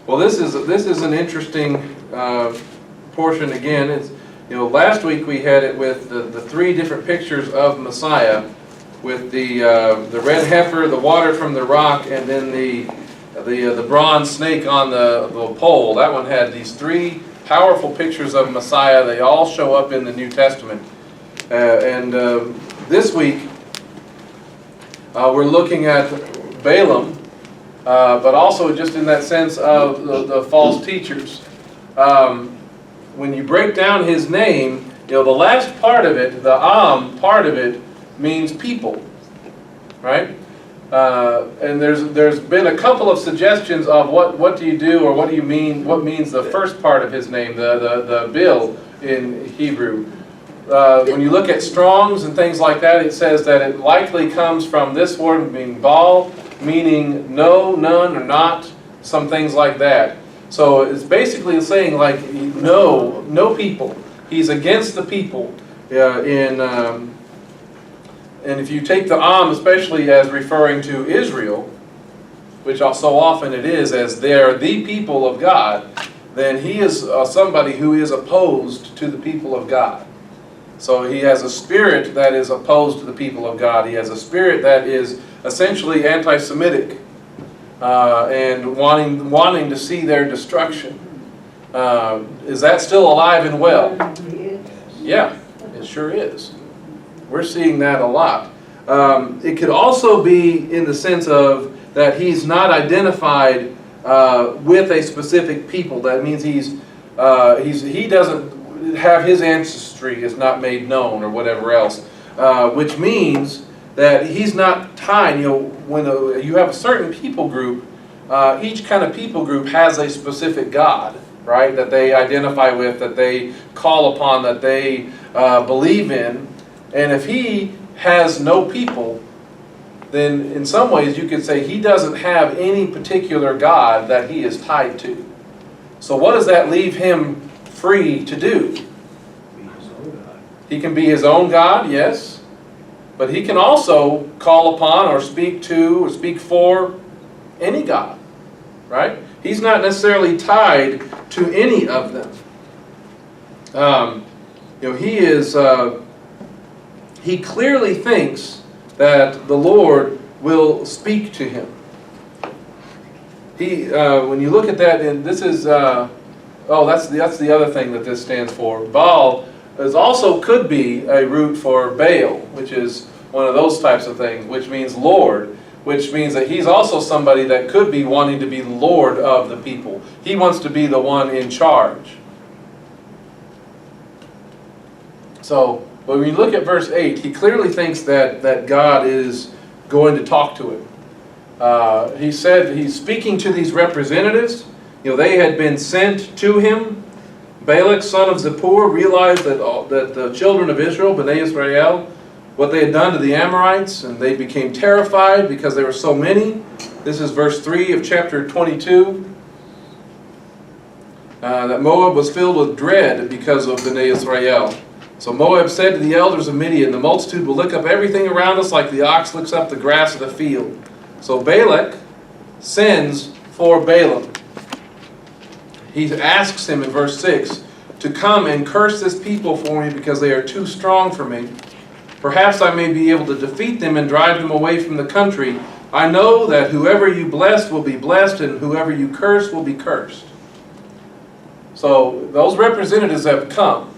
Well, this is an interesting portion again. It's, last week we had it with the three different pictures of Messiah, with the red heifer, the water from the rock, and then the bronze snake on the pole. That one had these three powerful pictures of Messiah. They all show up in the New Testament. This week we're looking at Balaam, but also just in that sense of the false teachers. When you break down his name, the last part of it, the part of it, means people, right? And there's been a couple of suggestions of what do you do, or what do you mean, what means the first part of his name, the bil in Hebrew. When you look at Strong's and things like that, it says that it likely comes from this word meaning Baal, meaning no, none, or not, some things like that. So it's basically saying like no people. He's against the people. And if you take the especially as referring to Israel, which so often it is, as they're the people of God, then he is somebody who is opposed to the people of God. So he has a spirit that is opposed to the people of God. He has a spirit that is essentially anti-Semitic and wanting to see their destruction. Is that still alive and well? Yeah, it sure is. We're seeing that a lot. It could also be in the sense of that he's not identified with a specific people. That means he doesn't have his ancestry is not made known or whatever else, which means that he's not tied. When you have a certain people group, each kind of people group has a specific god, right? That they identify with, that they call upon, that they believe in. And if he has no people, then in some ways you could say he doesn't have any particular god that he is tied to. So what does that leave him free to do? He can be his own God, yes. But he can also call upon or speak to or speak for any god, right? He's not necessarily tied to any of them. He clearly thinks that the Lord will speak to him. When you look at that, and this is, that's the other thing that this stands for. Baal could be a root for Baal, which is one of those types of things, which means Lord, which means that he's also somebody that could be wanting to be Lord of the people. He wants to be the one in charge. So, but when you look at verse 8, he clearly thinks that God is going to talk to him. He said he's speaking to these representatives. They had been sent to him. Balak, son of Zippor, realized that the children of Israel, Bnei Israel, what they had done to the Amorites, and they became terrified because there were so many. This is verse 3 of chapter 22. That Moab was filled with dread because of Bnei Israel. So Moab said to the elders of Midian, the multitude will lick up everything around us like the ox licks up the grass of the field. So Balak sends for Balaam. He asks him in verse 6 to come and curse this people for me because they are too strong for me. Perhaps I may be able to defeat them and drive them away from the country. I know that whoever you bless will be blessed and whoever you curse will be cursed. So those representatives have come.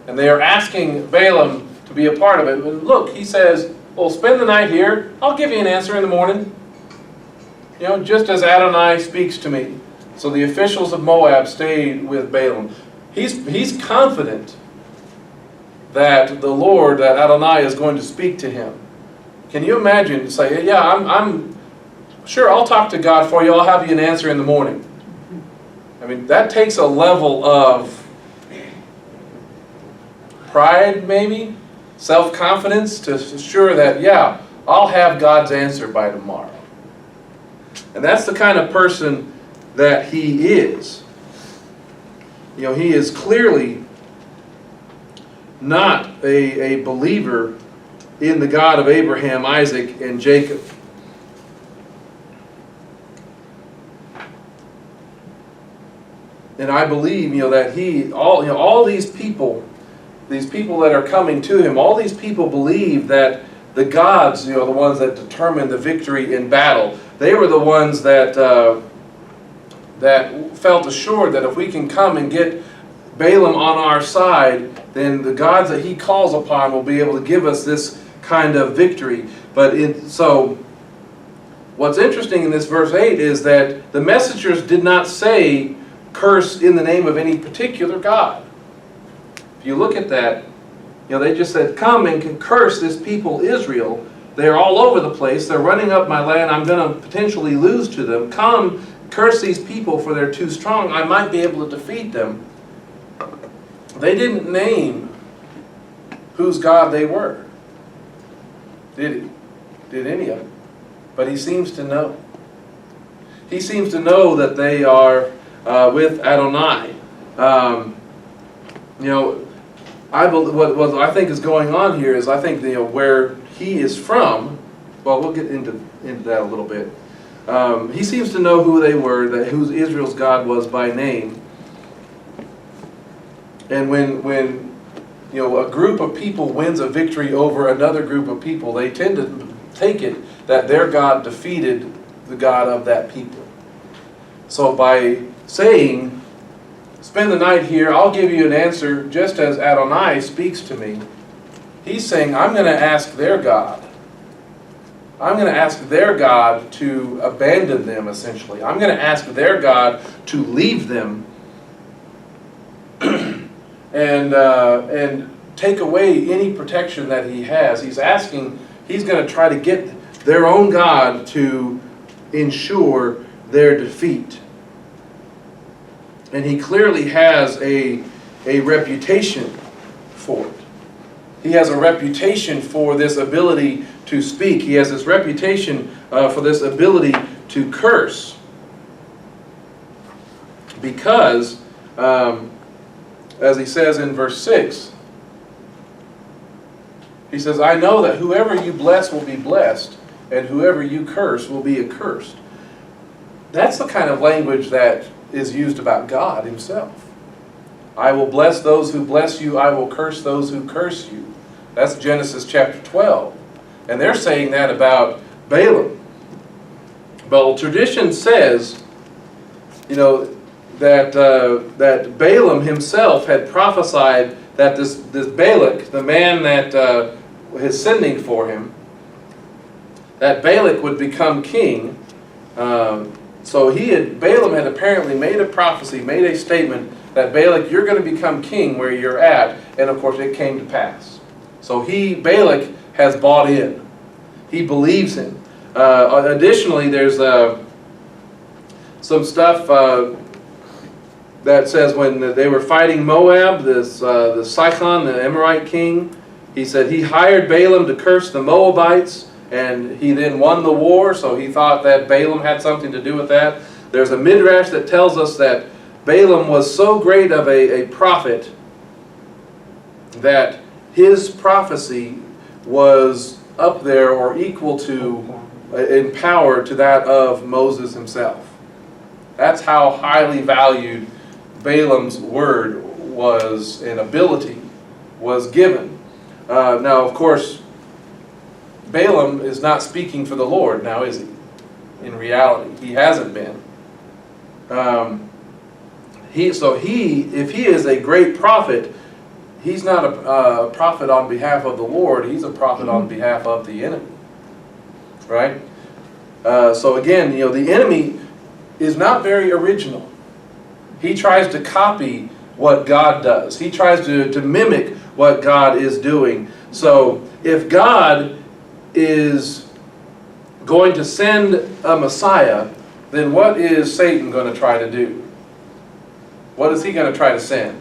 And they are asking Balaam to be a part of it. And look, he says, well, spend the night here. I'll give you an answer in the morning. Just as Adonai speaks to me. So the officials of Moab stayed with Balaam. He's confident that the Lord, that Adonai, is going to speak to him. Can you imagine? Say, yeah, I'm sure I'll talk to God for you. I'll have you an answer in the morning. I mean, that takes a level of pride, maybe, self-confidence, to assure that, yeah, I'll have God's answer by tomorrow. And that's the kind of person that he is. He is clearly not a believer in the God of Abraham, Isaac, and Jacob. And I believe, that all these people that are coming to him, all these people believe that the gods, the ones that determine the victory in battle, they were the ones that felt assured that if we can come and get Balaam on our side, then the gods that he calls upon will be able to give us this kind of victory. So what's interesting in this verse 8 is that the messengers did not say, curse in the name of any particular god. If you look at that, they just said, come and curse this people Israel. They're all over the place. They're running up my land. I'm going to potentially lose to them. Come, curse these people, for they're too strong. I might be able to defeat them. They didn't name whose God they were. Did he? Did any of them? But he seems to know. He seems to know that they are with Adonai. What I think is going on here is I think where he is from. Well, we'll get into that a little bit. He seems to know who they were, who Israel's God was by name. And when a group of people wins a victory over another group of people, they tend to take it that their God defeated the God of that people. So by saying, spend the night here, I'll give you an answer just as Adonai speaks to me, he's saying, I'm going to ask their God. I'm going to ask their God to abandon them, essentially. I'm going to ask their God to leave them and take away any protection that he has. He's going to try to get their own God to ensure their defeat. And he clearly has a reputation for it. He has a reputation for this ability to speak. He has this reputation for this ability to curse. Because, as he says in verse 6, he says, I know that whoever you bless will be blessed, and whoever you curse will be accursed. That's the kind of language that is used about God himself. I will bless those who bless you, I will curse those who curse you. That's Genesis chapter 12. And they're saying that about Balaam. Well, tradition says, that Balaam himself had prophesied that this Balak, the man that is sending for him, that Balak would become king. So Balaam had apparently made a prophecy, made a statement that Balak, you're going to become king where you're at, and of course it came to pass. So Balak has bought in. He believes him. Additionally, there's some stuff that says when they were fighting Moab, the Sihon, the Amorite king, he said he hired Balaam to curse the Moabites, and he then won the war, so he thought that Balaam had something to do with that. There's a midrash that tells us that Balaam was so great of a prophet that his prophecy was up there or equal to, in power to that of Moses himself. That's how highly valued Balaam's word was and ability was given. Now, of course, Balaam is not speaking for the Lord now, is he? In reality, he hasn't been. If he is a great prophet, he's not a prophet on behalf of the Lord. He's a prophet on behalf of the enemy, right? So again, the enemy is not very original. He tries to copy what God does. He tries to mimic what God is doing. So if God is going to send a Messiah, then what is Satan going to try to do? What is he going to try to send?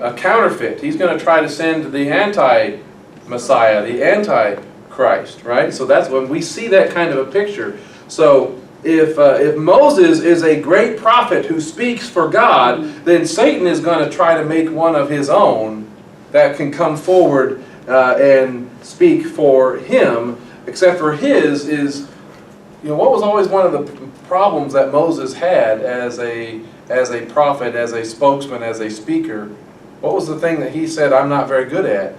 A counterfeit. He's going to try to send the anti-Messiah, the anti-Christ, right? So that's when we see that kind of a picture. So if Moses is a great prophet who speaks for God, then Satan is going to try to make one of his own that can come forward and speak for him, except for his is, what was always one of the problems that Moses had as a as a prophet, as a spokesman, as a speaker, what was the thing that he said, I'm not very good at?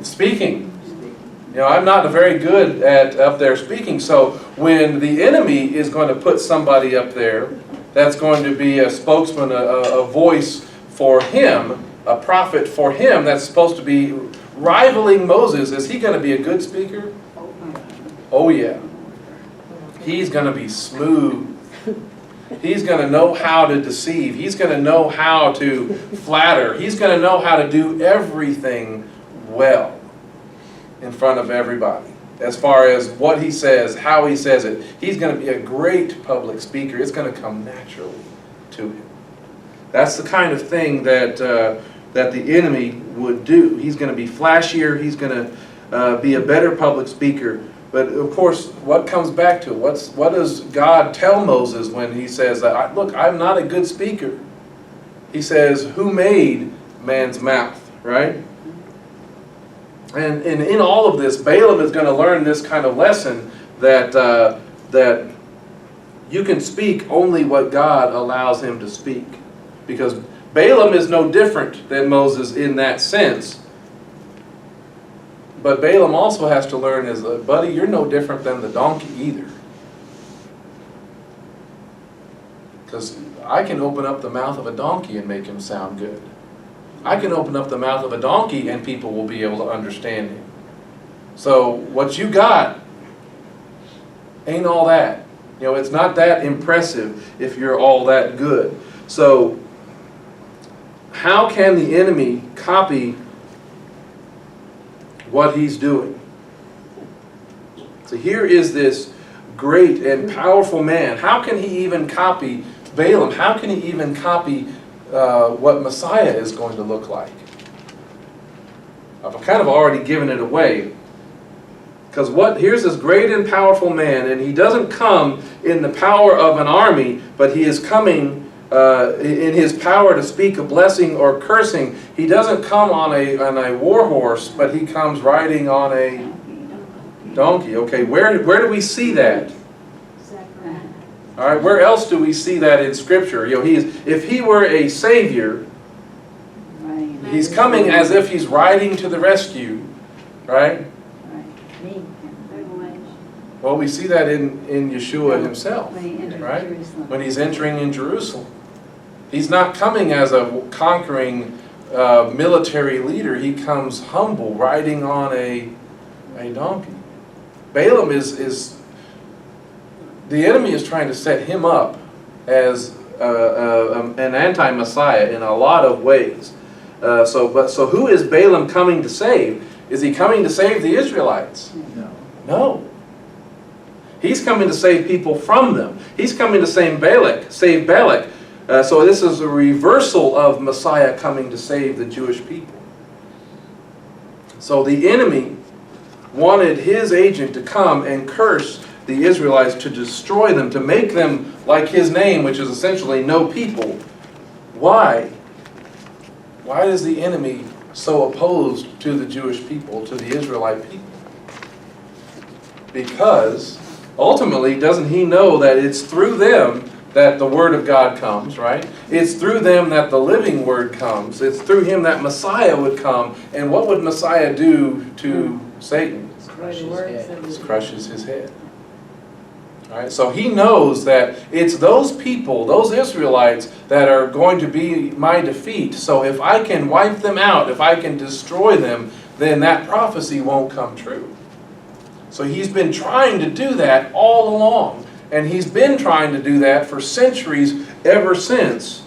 Speaking. You know, I'm not very good at up there speaking. So when the enemy is going to put somebody up there that's going to be a spokesman, a voice for him, a prophet for him, that's supposed to be rivaling Moses, is he going to be a good speaker? Oh yeah. He's going to be smooth. He's going to know how to deceive. He's going to know how to flatter. He's going to know how to do everything well in front of everybody. As far as what he says, how he says it, he's going to be a great public speaker. It's going to come naturally to him. That's the kind of thing that the enemy would do. He's going to be flashier. He's going to be a better public speaker. But of course, what comes back to it? What does God tell Moses when he says that, look, I'm not a good speaker? He says, who made man's mouth, right? And in all of this, Balaam is going to learn this kind of lesson that that you can speak only what God allows him to speak. Because Balaam is no different than Moses in that sense. But Balaam also has to learn is, buddy, you're no different than the donkey either. Because I can open up the mouth of a donkey and make him sound good. I can open up the mouth of a donkey and people will be able to understand him. So what you got ain't all that. You know, it's not that impressive if you're all that good. So how can the enemy copy what he's doing? So here is this great and powerful man. How can he even copy Balaam? How can he even copy what Messiah is going to look like? I've kind of already given it away. Because here's this great and powerful man, and he doesn't come in the power of an army, but he is coming in his power to speak a blessing or cursing. He doesn't come on a war horse, but he comes riding on a donkey. Okay, where do we see that? All right, where else do we see that in Scripture? You know, if he were a savior, he's coming as if he's riding to the rescue, right? Well, we see that in Yeshua himself, right? When he's entering in Jerusalem. He's not coming as a conquering military leader. He comes humble, riding on a donkey. Balaam is the enemy is trying to set him up as an anti-Messiah in a lot of ways. So who is Balaam coming to save? Is he coming to save the Israelites? No. He's coming to save people from them. He's coming to save Balak. So this is a reversal of Messiah coming to save the Jewish people. So the enemy wanted his agent to come and curse the Israelites, to destroy them, to make them like his name, which is essentially no people. Why? Why is the enemy so opposed to the Jewish people, to the Israelite people? Because ultimately, doesn't he know that it's through them that the Word of God comes, right? It's through them that the living Word comes. It's through him that Messiah would come. And what would Messiah do to Satan? Crushes his head. All right, so he knows that it's those people, those Israelites, that are going to be my defeat. So if I can wipe them out, if I can destroy them, then that prophecy won't come true. So he's been trying to do that all along. And he's been trying to do that for centuries ever since,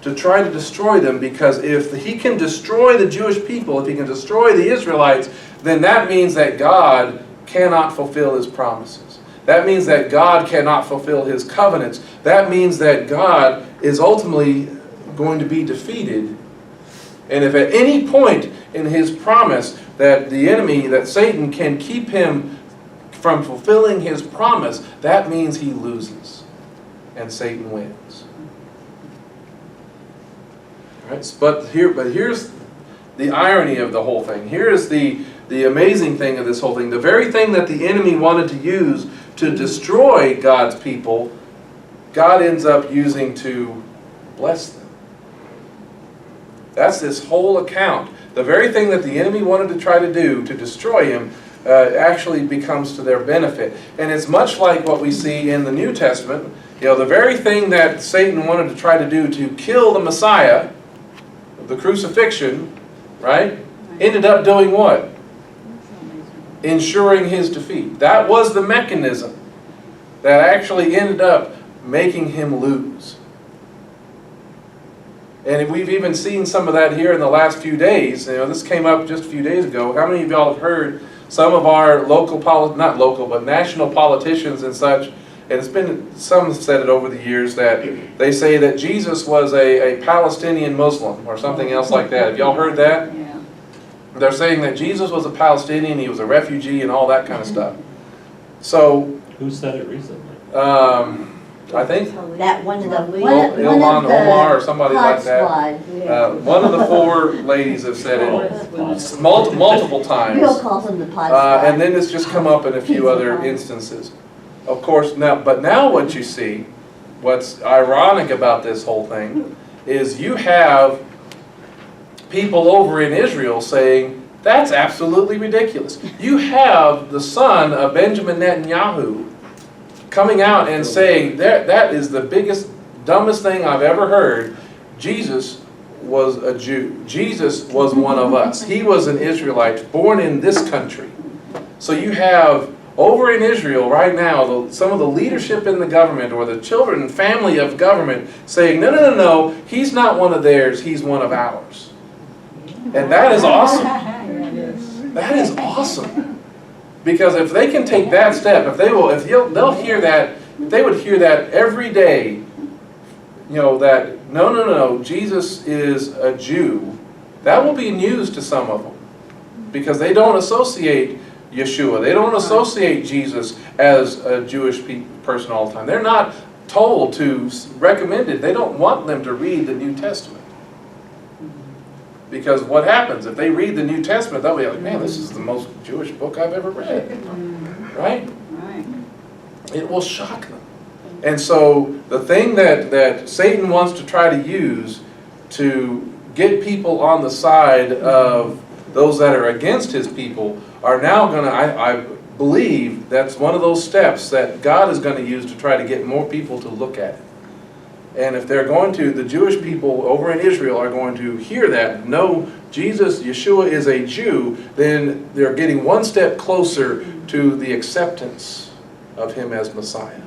to try to destroy them. Because if he can destroy the Jewish people, if he can destroy the Israelites, then that means that God cannot fulfill his promises. That means that God cannot fulfill his covenants. That means that God is ultimately going to be defeated. And if at any point in his promise that the enemy, that Satan, can keep him from fulfilling his promise, that means he loses and Satan wins. All right? But here's the irony of the whole thing. Here's the amazing thing of this whole thing. The very thing that the enemy wanted to use to destroy God's people, God ends up using to bless them. That's this whole account. The very thing that the enemy wanted to try to do to destroy him actually becomes to their benefit. And it's much like what we see in the New Testament. The very thing that Satan wanted to try to do to kill the Messiah, the crucifixion, right, ended up doing what? Ensuring his defeat. That was the mechanism that actually ended up making him lose. And we've even seen some of that here in the last few days. This came up just a few days ago. How many of y'all have heard some of our national politicians and such, and it's been, some have said it over the years, that they say that Jesus was a Palestinian Muslim or something else like that. Have y'all heard that? Yeah. They're saying that Jesus was a Palestinian, he was a refugee and all that kind of stuff. So, who said it recently? I think That one of the Ilhan Omar or somebody like that. Squad. One of the four ladies have said it multiple times. Bill calls them the pod squad. And then it's just come up in a few other instances. Of course, now what you see, what's ironic about this whole thing, is you have people over in Israel saying, that's absolutely ridiculous. You have the son of Benjamin Netanyahu coming out and saying, that is the biggest, dumbest thing I've ever heard. Jesus was a Jew. Jesus was one of us. He was an Israelite born in this country. So you have over in Israel right now some of the leadership in the government or the children and family of government saying, no, he's not one of theirs, he's one of ours. And that is awesome. That is awesome. Because if they can take that step, they'll hear that, if they would hear that every day, that no, Jesus is a Jew, that will be news to some of them. Because they don't associate Yeshua, they don't associate Jesus as a Jewish person all the time. They're not told to recommend it. They don't want them to read the New Testament. Because what happens, if they read the New Testament, they'll be like, man, this is the most Jewish book I've ever read. Right? It will shock them. And so the thing that Satan wants to try to use to get people on the side of those that are against his people are now going to, I believe that's one of those steps that God is going to use to try to get more people to look at it. And if they're going to, the Jewish people over in Israel are going to hear that, no, Jesus, Yeshua is a Jew, then they're getting one step closer to the acceptance of him as Messiah.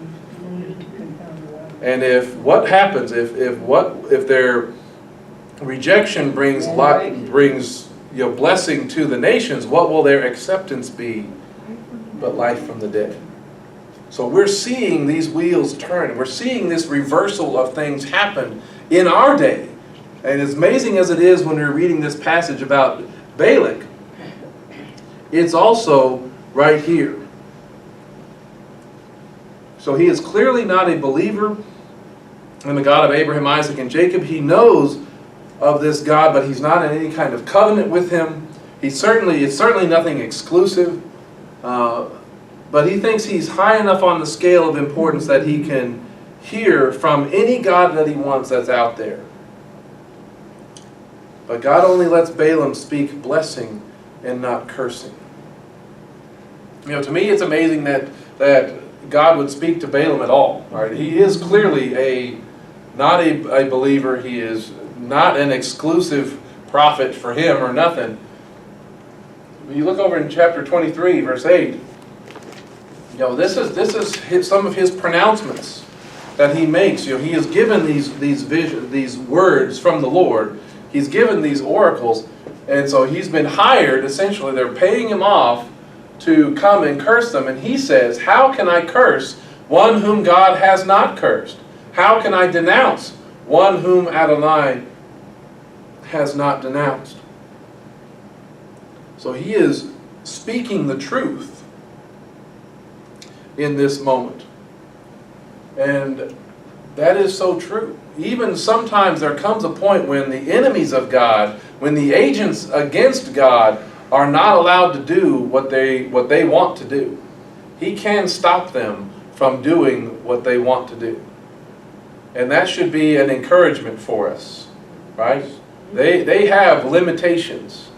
And if what happens, if their rejection brings blessing to the nations, what will their acceptance be but life from the dead? So we're seeing these wheels turn. We're seeing this reversal of things happen in our day. And as amazing as it is when we're reading this passage about Balak, it's also right here. So he is clearly not a believer in the God of Abraham, Isaac, and Jacob. He knows of this God, but he's not in any kind of covenant with him. It's certainly nothing exclusive. But he thinks he's high enough on the scale of importance that he can hear from any God that he wants that's out there. But God only lets Balaam speak blessing and not cursing. To me it's amazing that God would speak to Balaam at all. Right? He is clearly not a believer. He is not an exclusive prophet for him or nothing. When you look over in chapter 23, verse 8, this is some of his pronouncements that he makes. He has given these visions, these words from the Lord. He's given these oracles, and so he's been hired. Essentially, they're paying him off to come and curse them. And he says, "How can I curse one whom God has not cursed? How can I denounce one whom Adonai has not denounced?" So he is speaking the truth in this moment. And that is so true. Even sometimes there comes a point when the enemies of God, when the agents against God are not allowed to do what they want to do. He can stop them from doing what they want to do. And that should be an encouragement for us, right? They have limitations.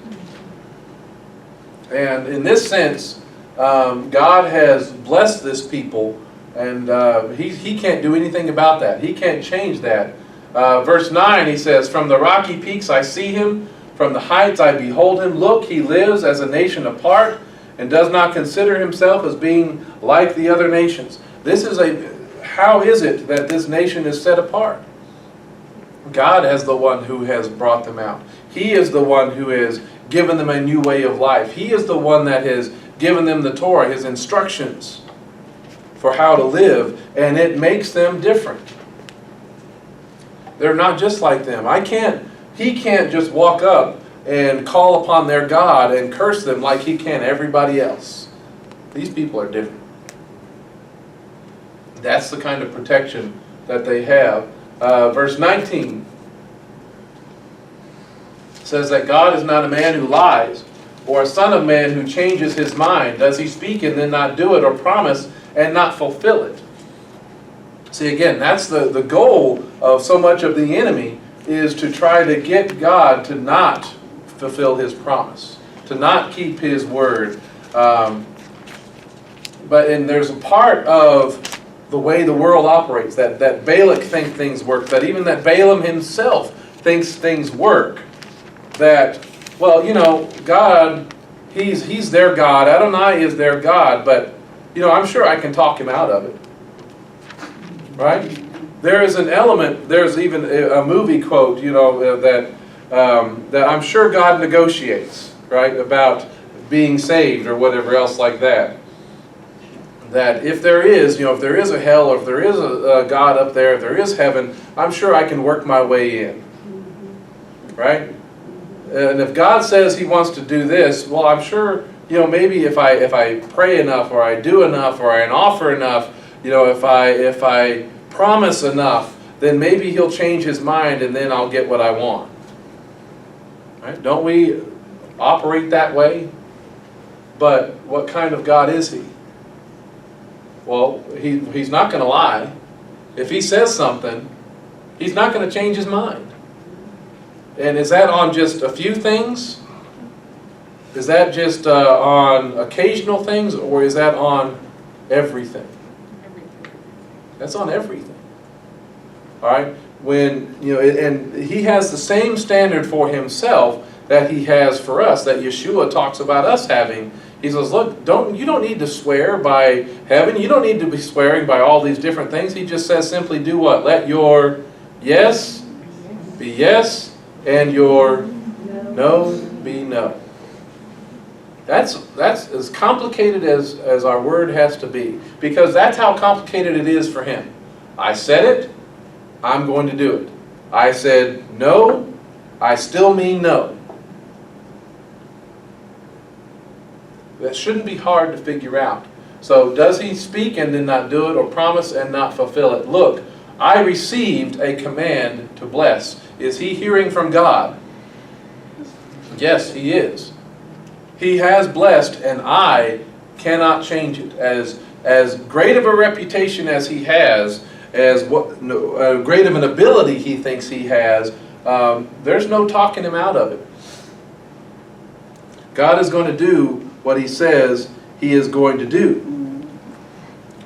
And in this sense, God has blessed this people, and he can't do anything about that. He can't change that. Verse 9, he says, "From the rocky peaks I see him, from the heights I behold him. Look, he lives as a nation apart, and does not consider himself as being like the other nations." How is it that this nation is set apart? God is the one who has brought them out. He is the one who has given them a new way of life. He is the one that has given them the Torah, his instructions for how to live, and it makes them different. They're not just like them. He can't just walk up and call upon their God and curse them like he can everybody else. These people are different. That's the kind of protection that they have. Verse 19 says that God is not a man who lies, or a son of man who changes his mind. Does he speak and then not do it, or promise and not fulfill it? See, again, that's the goal of so much of the enemy, is to try to get God to not fulfill his promise, to not keep his word. And there's a part of the way the world operates that Balak thinks things work, that even that Balaam himself thinks things work. That, well, God, he's their God, Adonai is their God, but, I'm sure I can talk him out of it. Right? There is an element, there's even a movie quote, that I'm sure God negotiates, right, about being saved or whatever else like that. That if there is, if there is a hell, or if there is a God up there, if there is heaven, I'm sure I can work my way in. Right? And if God says he wants to do this, well, I'm sure, maybe if I pray enough, or I do enough, or I offer enough, if I promise enough, then maybe he'll change his mind and then I'll get what I want. Right? Don't we operate that way? But what kind of God is he? Well, he's not going to lie. If he says something, he's not going to change his mind. And is that on just a few things? Is that just on occasional things, or is that on everything? That's on everything. All right? When, and he has the same standard for himself that he has for us, that Yeshua talks about us having. He says, look, you don't need to swear by heaven. You don't need to be swearing by all these different things. He just says simply do what? Let your yes be yes, and your no be no. That's as complicated as our word has to be, because that's how complicated it is for him. I said it, I'm going to do it. I said no, I still mean no. That shouldn't be hard to figure out. So does he speak and then not do it, or promise and not fulfill it? Look, I received a command to bless. Is he hearing from God? Yes, he is. He has blessed, and I cannot change it. As great of a reputation as he has, great of an ability he thinks he has, there's no talking him out of it. God is going to do what he says he is going to do.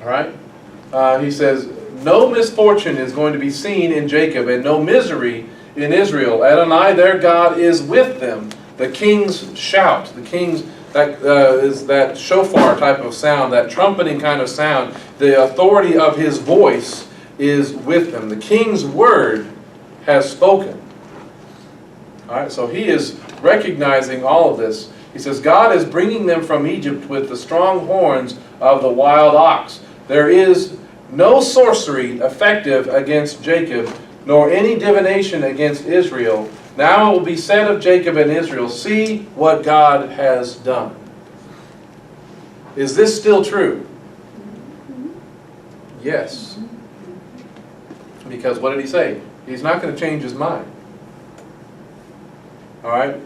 All right? He says, no misfortune is going to be seen in Jacob, and no misery in Israel. Adonai, their God, is with them. The kings shout. The kings, that is that shofar type of sound, that trumpeting kind of sound. The authority of his voice is with them. The king's word has spoken. All right, so he is recognizing all of this. He says, God is bringing them from Egypt with the strong horns of the wild ox. There is no sorcery effective against Jacob, nor any divination against Israel. Now it will be said of Jacob and Israel, see what God has done. Is this still true? Yes. Because what did he say? He's not going to change his mind. All right?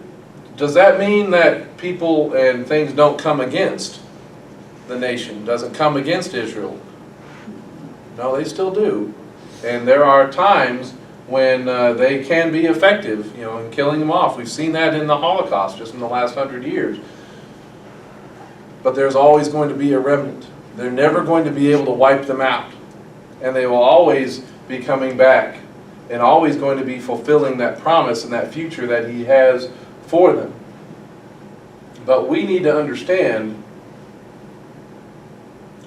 Does that mean that people and things don't come against the nation? Doesn't come against Israel? No, they still do. And there are times when they can be effective, in killing them off. We've seen that in the Holocaust just in the last 100 years. But there's always going to be a remnant. They're never going to be able to wipe them out. And they will always be coming back and always going to be fulfilling that promise and that future that He has for them. But we need to understand,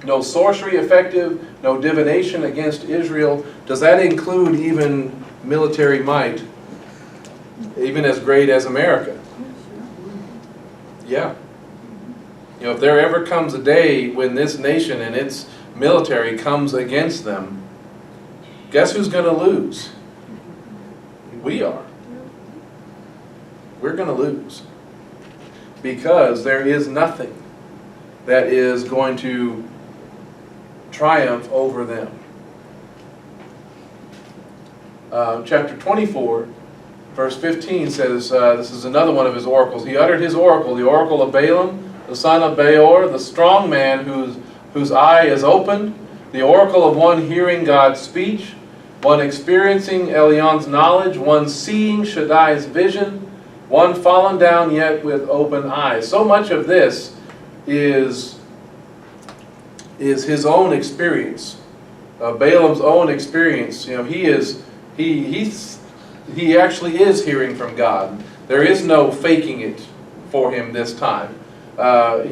no sorcery effective, no divination against Israel. Does that include even military might, even as great as America? Yeah. If there ever comes a day when this nation and its military comes against them, guess who's going to lose? We are. We're going to lose. Because there is nothing that is going to triumph over them. Chapter 24, verse 15 says, this is another one of his oracles. He uttered his oracle, the oracle of Balaam, the son of Beor, the strong man whose eye is opened, the oracle of one hearing God's speech, one experiencing Elion's knowledge, one seeing Shaddai's vision, one fallen down yet with open eyes. So much of this is his own experience, Balaam's own experience. He actually is hearing from God. There is no faking it for him this time.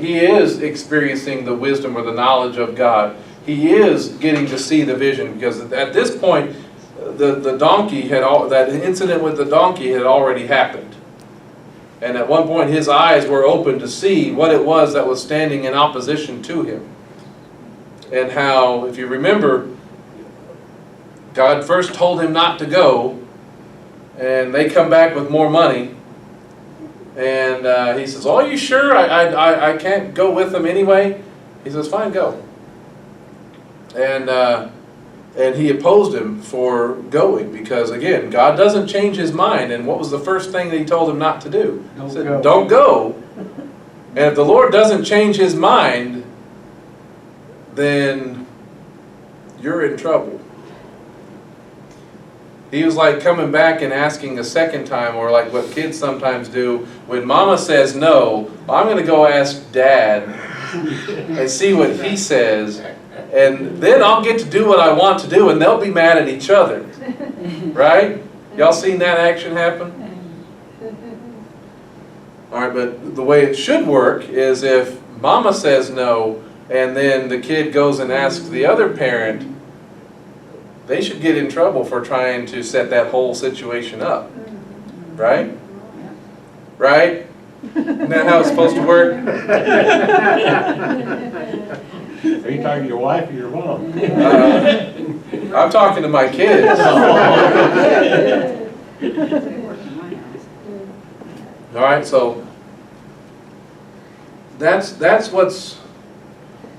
He is experiencing the wisdom or the knowledge of God. He is getting to see the vision, because at this point, the donkey that incident with the donkey had already happened. And at one point his eyes were open to see what it was that was standing in opposition to him. And how, if you remember, God first told him not to go, and they come back with more money. And he says, "Oh, are you sure? I can't go with them anyway." He says, "Fine, go." And he opposed him for going, because again, God doesn't change His mind. And what was the first thing that He told him not to do? He said, "Don't go." And if the Lord doesn't change His mind, then you're in trouble. He was like coming back and asking a second time, or like what kids sometimes do. When Mama says no, I'm going to go ask Dad and see what he says. And then I'll get to do what I want to do, and they'll be mad at each other. Right? Y'all seen that action happen? Alright, but the way it should work is if Mama says no, and then the kid goes and asks the other parent, they should get in trouble for trying to set that whole situation up. Right? Right? Isn't that how it's supposed to work? Are you talking to your wife or your mom? I'm talking to my kids. Alright, so that's what's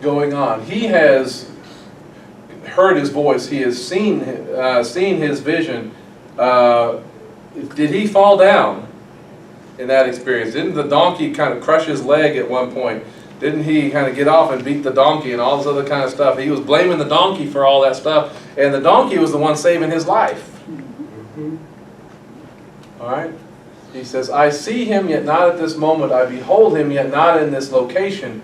going on. He has heard His voice. He has seen His vision. Did he fall down in that experience? Didn't the donkey kind of crush his leg at one point? Didn't he kind of get off and beat the donkey and all this other kind of stuff? He was blaming the donkey for all that stuff, and the donkey was the one saving his life. All right? He says, "I see him, yet not at this moment. I behold him, yet not in this location."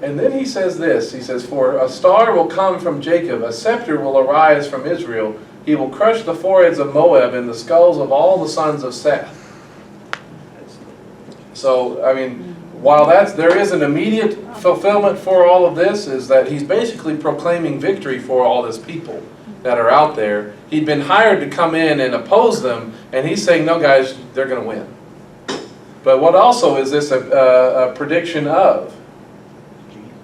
And then he says this. He says, "For a star will come from Jacob, a scepter will arise from Israel. He will crush the foreheads of Moab and the skulls of all the sons of Seth." So, I mean, while there is an immediate fulfillment for all of this, is that he's basically proclaiming victory for all his people that are out there. He'd been hired to come in and oppose them, and he's saying, "No, guys, they're going to win." But what also is this a prediction of?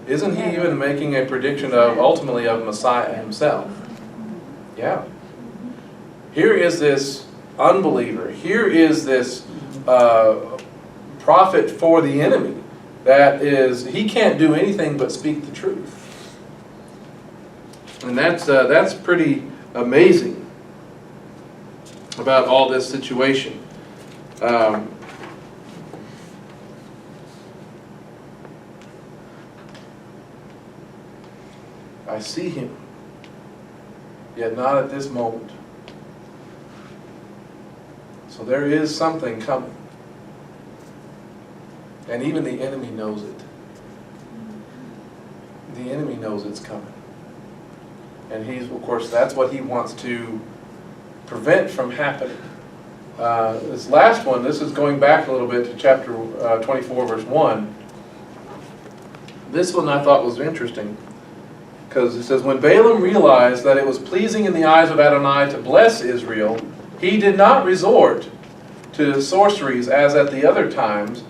Isn't he even making a prediction of, ultimately, of Messiah himself? Yeah. Here is this unbeliever. Here is this prophet for the enemy. He can't do anything but speak the truth. And that's pretty amazing about all this situation. I see him, yet not at this moment. So there is something coming. And even the enemy knows it. The enemy knows it's coming. And of course, that's what he wants to prevent from happening. This last one, this is going back a little bit to chapter 24, verse 1. This one I thought was interesting, because it says, when Balaam realized that it was pleasing in the eyes of Adonai to bless Israel, he did not resort to sorceries as at the other times,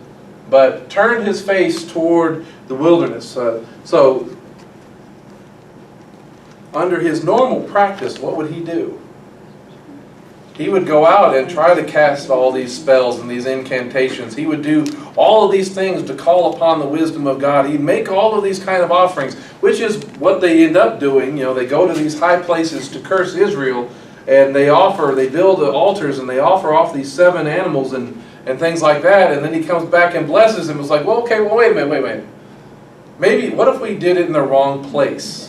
but turned his face toward the wilderness. So, under his normal practice, what would he do? He would go out and try to cast all these spells and these incantations. He would do all of these things to call upon the wisdom of God. He'd make all of these kind of offerings, which is what they end up doing. You know, they go to these high places to curse Israel, and they build the altars, and they offer off these 7 animals and things like that, and then he comes back and blesses them. It's like, well, okay, well, wait a minute. Maybe, what if we did it in the wrong place?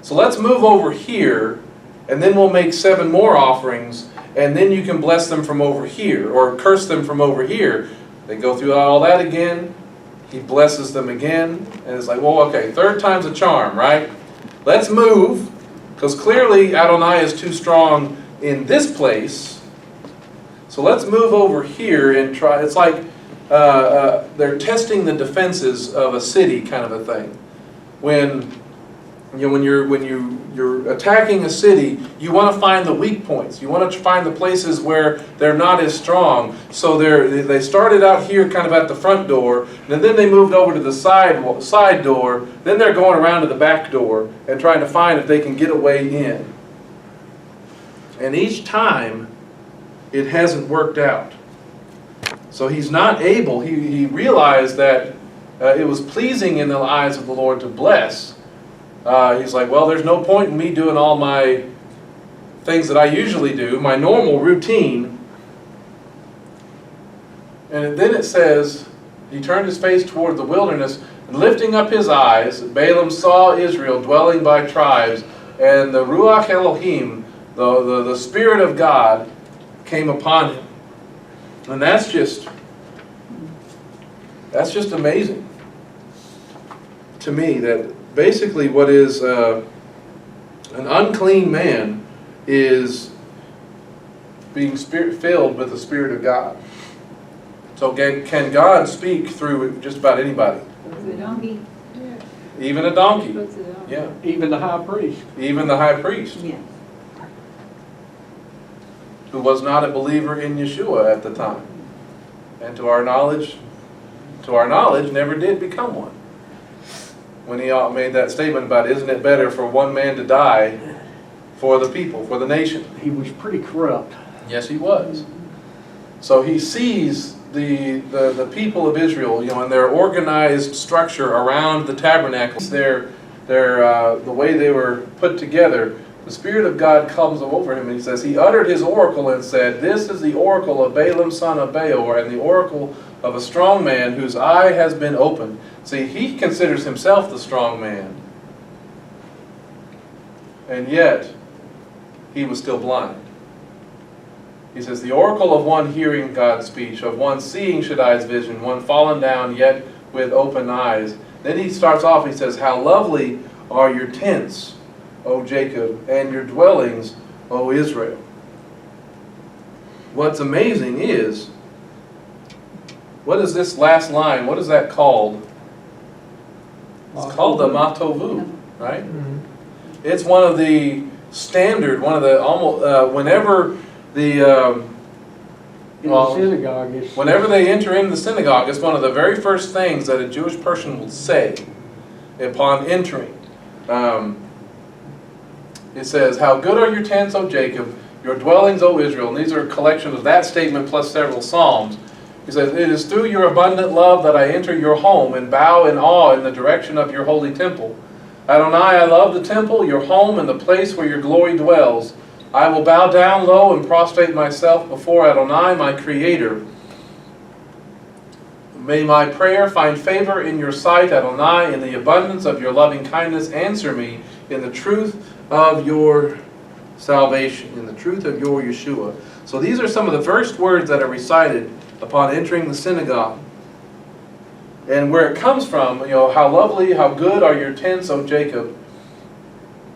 So let's move over here, and then we'll make 7 more offerings, and then you can bless them from over here, or curse them from over here. They go through all that again. He blesses them again, and it's like, well, okay, 3rd time's a charm, right? Let's move, because clearly Adonai is too strong in this place. So let's move over here and try. It's like they're testing the defenses of a city, kind of a thing. When you're attacking a city, you want to find the weak points. You want to find the places where they're not as strong. So they started out here kind of at the front door, and then they moved over to the side door. Then they're going around to the back door and trying to find if they can get a way in. And each time, it hasn't worked out. So he's not able, he realized that it was pleasing in the eyes of the Lord to bless. He's like, well, there's no point in me doing all my things that I usually do, my normal routine. And then it says, he turned his face toward the wilderness, and lifting up his eyes, Balaam saw Israel dwelling by tribes, and the Ruach Elohim, the Spirit of God, came upon him. And that's just amazing to me, that basically what is an unclean man is being spirit-filled with the Spirit of God. So can God speak through just about anybody? The donkey. Even a donkey. Yeah. Even the high priest. Even the high priest, Yes. who was not a believer in Yeshua at the time, and to our knowledge, never did become one. When he made that statement about, isn't it better for one man to die for the people, for the nation? He was pretty corrupt. Yes, he was. So he sees the people of Israel, and their organized structure around the tabernacle, the way they were put together. The Spirit of God comes over him, and he says, he uttered his oracle and said, this is the oracle of Balaam son of Beor, and the oracle of a strong man whose eye has been opened. See, he considers himself the strong man. And yet, he was still blind. He says, the oracle of one hearing God's speech, of one seeing Shaddai's vision, one fallen down yet with open eyes. Then he starts off, he says, how lovely are your tents, O Jacob, and your dwellings, O Israel. What's amazing is, what is this last line? What is that called? It's called the Matovu, right? Mm-hmm. It's one of the standard, whenever the In the synagogue, whenever they enter into the synagogue, it's one of the very first things that a Jewish person will say upon entering. It says, how good are your tents, O Jacob, your dwellings, O Israel. And these are a collection of that statement plus several psalms. He says, it is through your abundant love that I enter your home and bow in awe in the direction of your holy temple. Adonai, I love the temple, your home, and the place where your glory dwells. I will bow down low and prostrate myself before Adonai, my Creator. May my prayer find favor in your sight, Adonai. In the abundance of your loving kindness, answer me in the truth of your salvation, in the truth of your Yeshua. So these are some of the first words that are recited upon entering the synagogue. And where it comes from, how lovely, how good are your tents, O Jacob.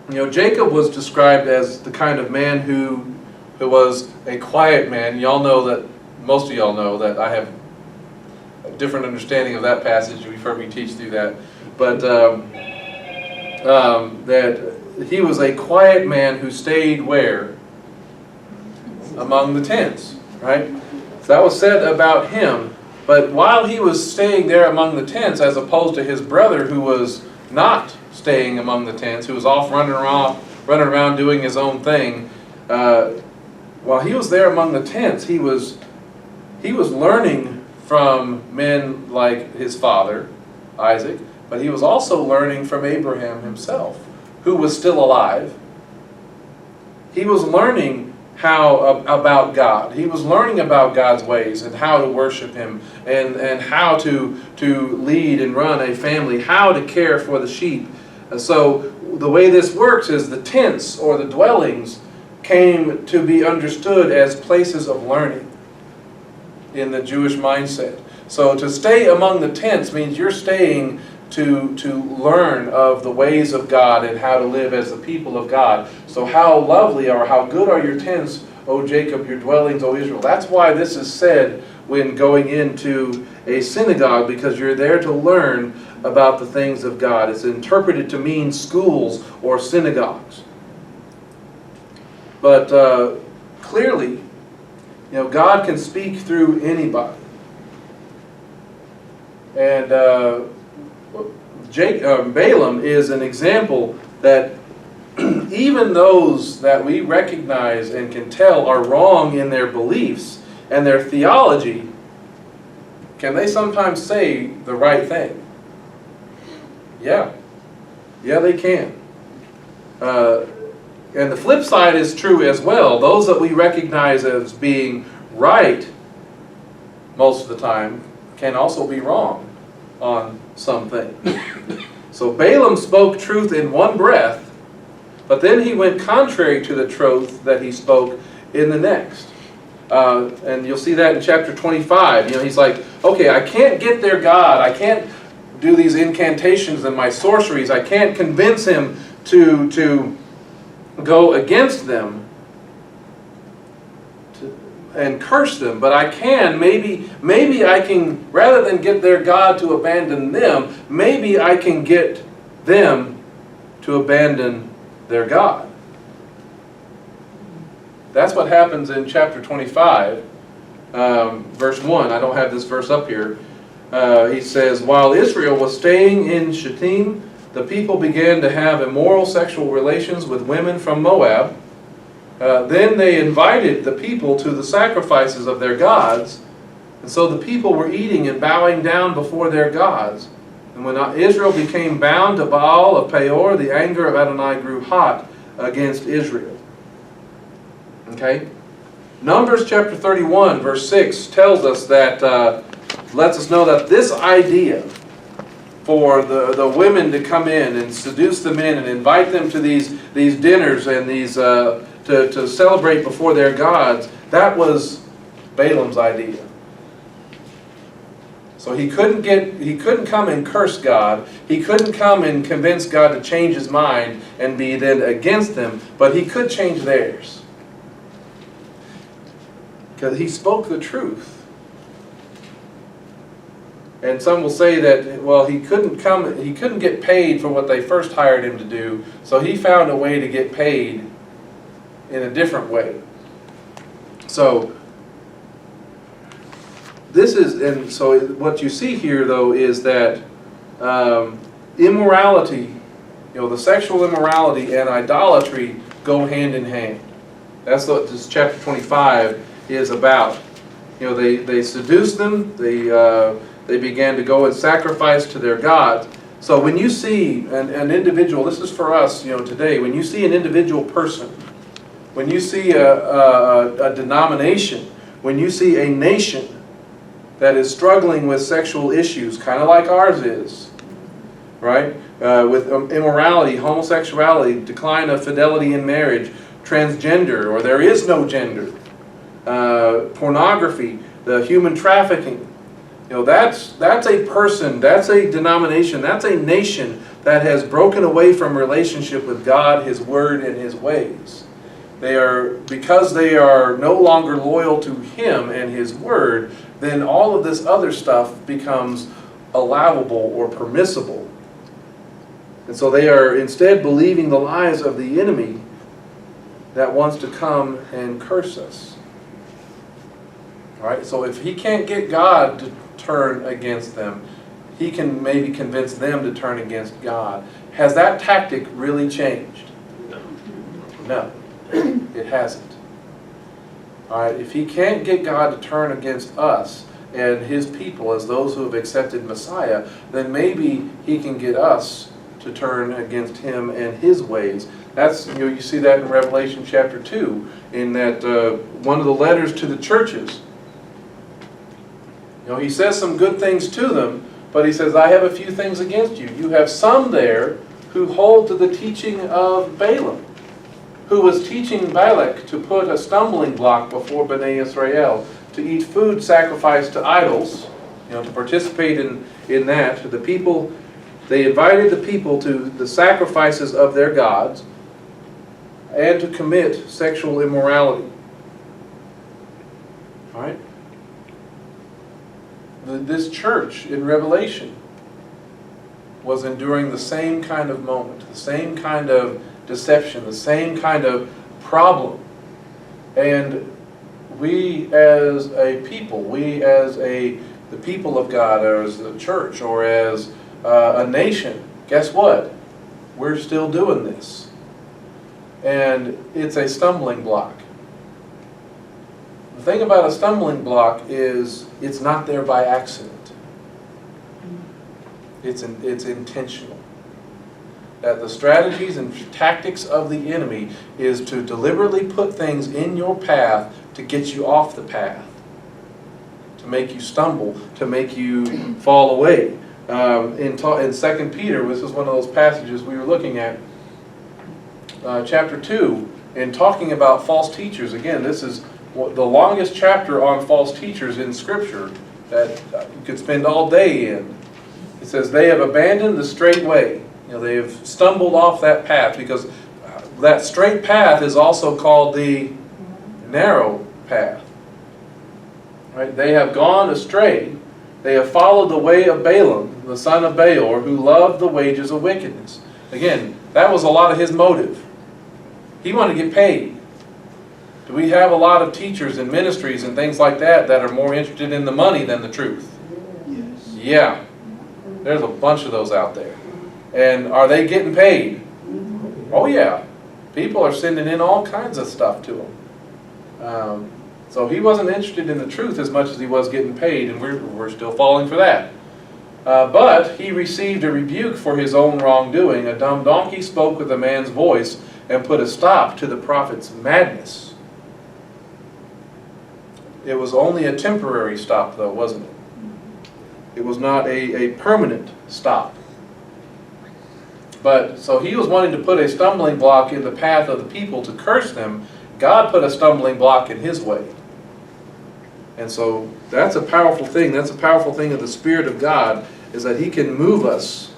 Jacob was described as the kind of man who was a quiet man. Y'all know that, most of y'all know that I have a different understanding of that passage. You've heard me teach through that. But that he was a quiet man who stayed where? Among the tents, right? So that was said about him. But while he was staying there among the tents, as opposed to his brother who was not staying among the tents, who was off running around doing his own thing, while he was there among the tents, he was learning from men like his father, Isaac, but he was also learning from Abraham himself, who was still alive. He was learning about God. He was learning about God's ways and how to worship Him and how to lead and run a family, how to care for the sheep. And so the way this works is the tents or the dwellings came to be understood as places of learning in the Jewish mindset. So to stay among the tents means you're staying to learn of the ways of God and how to live as the people of God. So how lovely or how good are your tents, O Jacob, your dwellings, O Israel. That's why this is said when going into a synagogue, because you're there to learn about the things of God. It's interpreted to mean schools or synagogues. But clearly, God can speak through anybody. And Balaam is an example that even those that we recognize and can tell are wrong in their beliefs and their theology, can they sometimes say the right thing? Yeah. Yeah, they can. And the flip side is true as well. Those that we recognize as being right most of the time can also be wrong on something. So Balaam spoke truth in one breath, but then he went contrary to the truth that he spoke in the next. And you'll see that in chapter 25. He's like, okay, I can't get their God. I can't do these incantations and my sorceries. I can't convince him to go against them and curse them, but I can, maybe I can, rather than get their God to abandon them, maybe I can get them to abandon their God. That's what happens in chapter 25, verse 1. I don't have this verse up here. He says, while Israel was staying in Shittim, the people began to have immoral sexual relations with women from Moab. Then they invited the people to the sacrifices of their gods. And so the people were eating and bowing down before their gods. And when Israel became bound to Baal of Peor, the anger of Adonai grew hot against Israel. Okay? Numbers chapter 31, verse 6 tells us that, lets us know that this idea for the women to come in and seduce the men and invite them to these dinners and these to celebrate before their gods, that was Balaam's idea. So he couldn't come and curse God. He couldn't come and convince God to change his mind and be then against them, but he could change theirs. Because he spoke the truth. And some will say that, well, he couldn't get paid for what they first hired him to do, so he found a way to get paid in a different way. So what you see here, though, is that immorality, the sexual immorality and idolatry go hand in hand. That's what this chapter 25 is about. They seduced them. They began to go and sacrifice to their gods. So when you see an individual, this is for us, today, when you see an individual person, when you see a denomination, when you see a nation that is struggling with sexual issues, kind of like ours is, right? With immorality, homosexuality, decline of fidelity in marriage, transgender, or there is no gender, pornography, the human trafficking. That's a person, that's a denomination, that's a nation that has broken away from relationship with God, His Word, and His ways. Because they are no longer loyal to Him and His Word, then all of this other stuff becomes allowable or permissible. And so they are instead believing the lies of the enemy that wants to come and curse us. All right, so if he can't get God to turn against them, he can maybe convince them to turn against God. Has that tactic really changed? No, it hasn't. All right, if he can't get God to turn against us and His people as those who have accepted Messiah, then maybe he can get us to turn against Him and His ways. That's, you see that in Revelation chapter 2, in that one of the letters to the churches. He says some good things to them, but he says, I have a few things against you. You have some there who hold to the teaching of Balaam, who was teaching Balak to put a stumbling block before Bnei Israel, to eat food sacrificed to idols, to participate in that. The people, they invited the people to the sacrifices of their gods and to commit sexual immorality. All right? This church in Revelation was enduring the same kind of moment, the same kind of deception, the same kind of problem. And we as a people, the people of God, or as a church, or as a nation, guess what? We're still doing this. And it's a stumbling block. The thing about a stumbling block is it's not there by accident. It's intentional. That the strategies and tactics of the enemy is to deliberately put things in your path to get you off the path, to make you stumble, to make you fall away. In 2 Peter, this is one of those passages we were looking at, chapter 2, in talking about false teachers. Again, this is the longest chapter on false teachers in Scripture that you could spend all day in. It says, they have abandoned the straight way. They have stumbled off that path, because that straight path is also called the narrow path. Right? They have gone astray. They have followed the way of Balaam, the son of Beor, who loved the wages of wickedness. Again, that was a lot of his motive. He wanted to get paid. Do we have a lot of teachers and ministries and things like that that are more interested in the money than the truth? Yes. Yeah. There's a bunch of those out there. And are they getting paid? Oh yeah. People are sending in all kinds of stuff to him. So he wasn't interested in the truth as much as he was getting paid, and we're still falling for that. But he received a rebuke for his own wrongdoing. A dumb donkey spoke with a man's voice and put a stop to the prophet's madness. It was only a temporary stop, though, wasn't it? It was not a permanent stop. But so he was wanting to put a stumbling block in the path of the people to curse them. God put a stumbling block in his way. And so that's a powerful thing. That's a powerful thing of the Spirit of God, is that He can move us.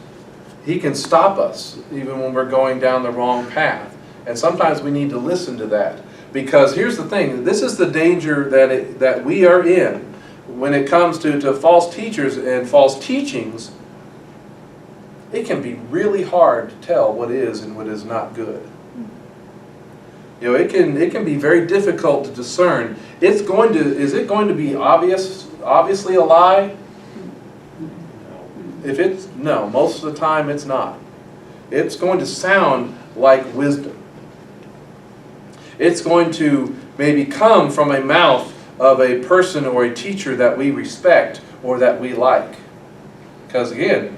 He can stop us even when we're going down the wrong path. And sometimes we need to listen to that. Because here's the thing. This is the danger that we are in when it comes to false teachers and false teachings. It can be really hard to tell what is and what is not good. It can be very difficult to discern. Is it going to be obviously a lie? No, most of the time it's not. It's going to sound like wisdom. It's going to maybe come from a mouth of a person or a teacher that we respect or that we like. Because again,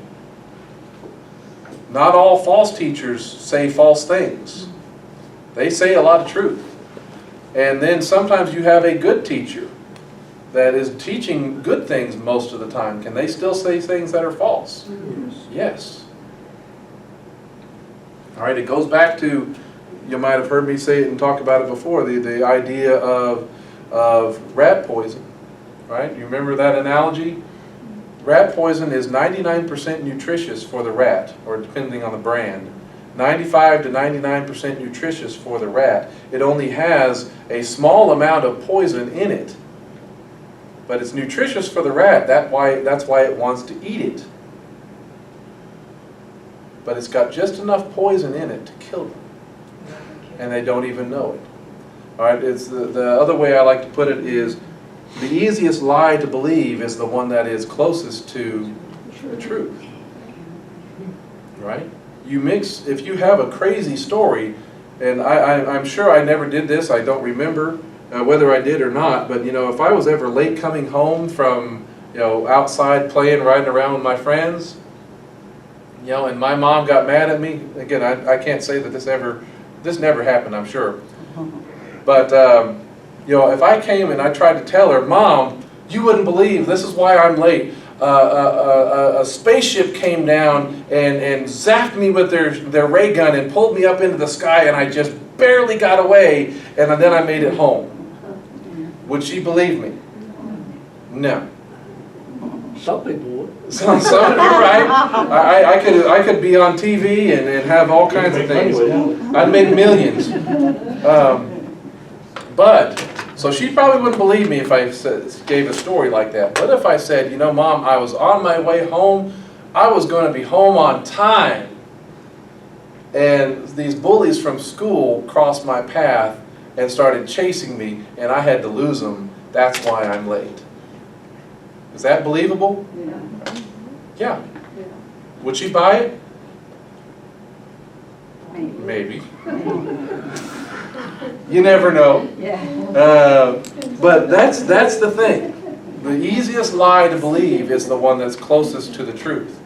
not all false teachers say false things. They say a lot of truth. And then sometimes you have a good teacher that is teaching good things most of the time. Can they still say things that are false? Yes. Yes. All right, it goes back to you might have heard me say it and talk about it before, the idea of rat poison, right? You remember that analogy? Rat poison is 99% nutritious for the rat, or depending on the brand. 95 to 99% nutritious for the rat. It only has a small amount of poison in it. But it's nutritious for the rat, that's why it wants to eat it. But it's got just enough poison in it to kill them. And they don't even know it. All right, it's the other way I like to put it is, the easiest lie to believe is the one that is closest to the truth. Right? You mix, if you have a crazy story, and I'm sure I never did this, I don't remember whether I did or not, but if I was ever late coming home from outside playing, riding around with my friends, and my mom got mad at me, again, I can't say that this never happened, I'm sure. But if I came and I tried to tell her, Mom, you wouldn't believe, this is why I'm late. A spaceship came down and zapped me with their ray gun and pulled me up into the sky, and I just barely got away, and then I made it home. Would she believe me? No. Some people would. Some you're right. I could be on TV and have all kinds of things. I'd make millions. So she probably wouldn't believe me if I gave a story like that. But if I said, Mom, I was on my way home, I was going to be home on time, and these bullies from school crossed my path and started chasing me, and I had to lose them, that's why I'm late. Is that believable? Yeah. Would she buy it? Maybe. You never know. But that's the thing. The easiest lie to believe is the one that's closest to the truth.